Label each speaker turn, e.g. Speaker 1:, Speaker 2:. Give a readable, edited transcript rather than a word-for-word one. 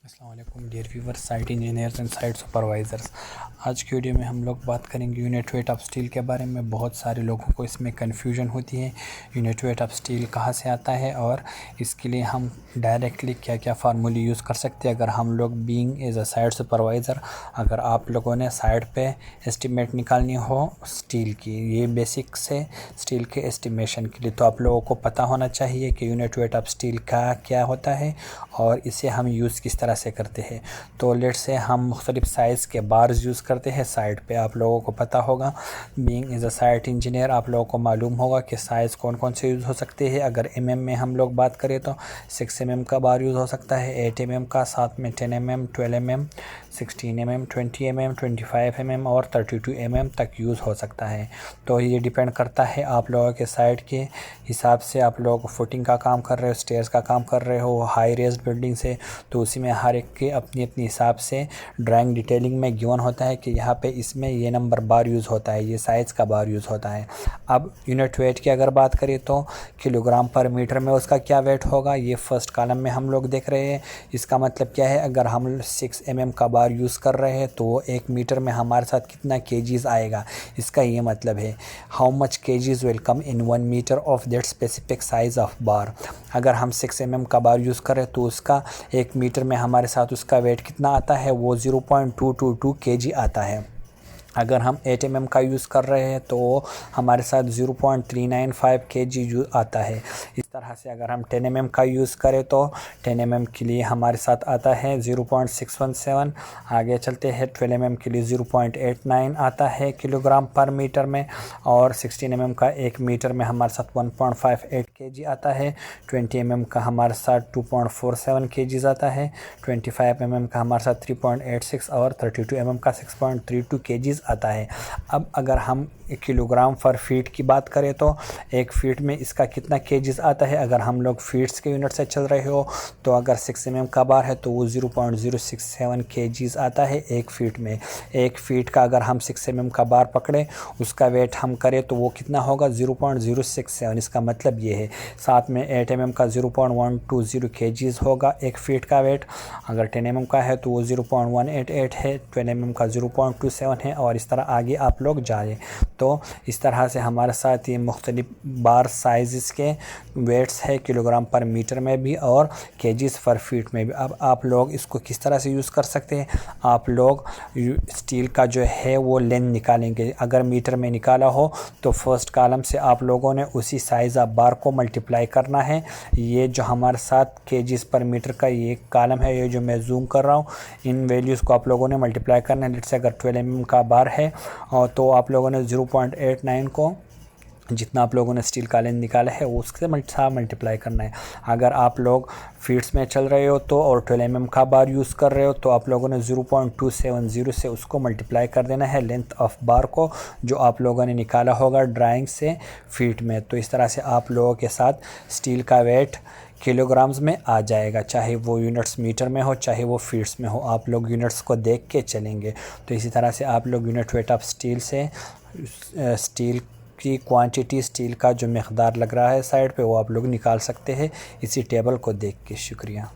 Speaker 1: अस्सलाम वालेकुम dear viewer, site engineers and site supervisors. आज की वीडियो में हम लोग बात करेंगे यूनिट वेट ऑफ स्टील के बारे में। बहुत सारे लोगों को इसमें कन्फ्यूजन होती है, यूनिट वेट ऑफ स्टील कहाँ से आता है और इसके लिए हम डायरेक्टली क्या क्या फार्मूले यूज़ कर सकते हैं। अगर हम लोग being as a site supervisor, अगर आप लोगों ने साइट पे एस्टिमेट निकालनी हो स्टील की, ये बेसिक से स्टील के एस्टिमेशन के लिए, तो आप लोगों को पता होना चाहिए कि यूनिट वेट ऑफ स्टील का क्या होता है और इसे हम यूज़ किस तरह से करते हैं। तो लेट से हम मुख्तलिफ़ साइज़ के बार्स यूज़ करते हैं साइट पे। आप लोगों को पता होगा, being as a site engineer आप लोगों को मालूम होगा कि साइज़ कौन कौन से यूज़ हो सकते हैं। अगर में हम लोग बात करें तो 6 का बार यूज़ हो सकता है, 8 का, साथ में 10 12 16 20 25 और 32 तक यूज़ हो सकता है। तो ये डिपेंड करता है आप लोगों के साइट के हिसाब से। आप लोग फुटिंग का काम कर रहे हो, स्टेयर्स का काम कर रहे हो, हाई रेज्ड बिल्डिंग से, तो उसी में हर एक के अपनी अपनी हिसाब से ड्राइंग डिटेलिंग में गिवन होता है कि यहाँ पे इसमें ये नंबर बार यूज़ होता है, ये साइज़ का बार यूज़ होता है। अब यूनिट वेट की अगर बात करें तो किलोग्राम पर मीटर में उसका क्या वेट होगा, ये फर्स्ट कॉलम में हम लोग देख रहे हैं। इसका मतलब क्या है, अगर हम 6 का बार यूज़ कर रहे हैं तो 1 मीटर में हमारे साथ कितना केजीज़ आएगा, इसका ये मतलब है how much KGs will come in 1 metre of that specific size of bar. अगर हम 6 का बार यूज़ करें तो उसका 1 मीटर में हमारे साथ उसका वेट कितना आता है, वो 0.222 केजी आता है। अगर हम 8 का यूज़ कर रहे हैं तो हमारे साथ 0.395 केजी आता है। इस तरह से अगर हम 10 का यूज़ करें तो 10 के लिए हमारे साथ आता है 0.617। आगे चलते हैं, 12 के लिए 0.89 आता है किलोग्राम पर मीटर में, और 16 का 1 मीटर में हमारे साथ 1.58 केजी आता है। 20 का हमारे साथ 2.47 केजीज़ आता है। 25 का हमारे साथ 3.86 और 32 का 6.32 केजीज़ आता है। अब अगर हम किलोग्राम पर फीट की बात करें तो 1 फीट में इसका कितना केजीज़ आता है। अगर हम लोग फीट्स के यूनिट से चल रहे हो तो अगर 6 का बार है तो वो 0.067 केजीज़ आता है 1 फीट में। 1 फीट का अगर हम 6 का बार पकड़े, उसका वेट हम करें तो वो कितना होगा, 0.067। इसका मतलब ये है। साथ में 8 का 0.120 केजीज़ होगा 1 फीट का वेट। अगर 10 का है तो वो 0.188 है, 12 का 0.27 है, और इस तरह आगे आप लोग जाएँ। तो इस तरह से हमारे साथ ये मुख्तलिफ बार साइज़ के वेट्स है किलोग्राम पर मीटर में भी और केजीज़ पर फीट में भी। अब आप लोग इसको किस तरह से यूज़ कर सकते हैं, आप लोग स्टील का जो है वो लेंथ निकालेंगे। अगर मीटर में निकाला हो तो फर्स्ट कॉलम से आप लोगों ने उसी साइज़ ऑफ बार को मल्टीप्लाई करना है। ये जो हमारे साथ केजीज़ पर मीटर का ये कॉलम है, ये जो मैं जूम कर रहा हूँ, इन वैल्यूज़ को आप लोगों ने मल्टीप्लाई करना है। लेट्स से अगर 12 का बार है और तो आप लोगों ने 0.89 को, जितना आप लोगों ने स्टील का लेंथ निकाला है उससे मल्टीप्लाई करना है। अगर आप लोग फीट्स में चल रहे हो तो और 12 का बार यूज़ कर रहे हो तो आप लोगों ने 0.270 से उसको मल्टीप्लाई कर देना है लेंथ ऑफ बार को, जो आप लोगों ने निकाला होगा ड्राइंग से फीट में। तो इस तरह से आप लोगों के साथ स्टील का वेट किलोग्राम्स में आ जाएगा, चाहे वो यूनिट्स मीटर में हो चाहे वो फीट्स में हो। आप लोग यूनिट्स को देख के चलेंगे। तो इसी तरह से आप लोग यूनिट वेट ऑफ स्टील से स्टील की क्वांटिटी, स्टील का जो मकदार लग रहा है साइड पे, वो आप लोग निकाल सकते हैं इसी टेबल को देख के। शुक्रिया।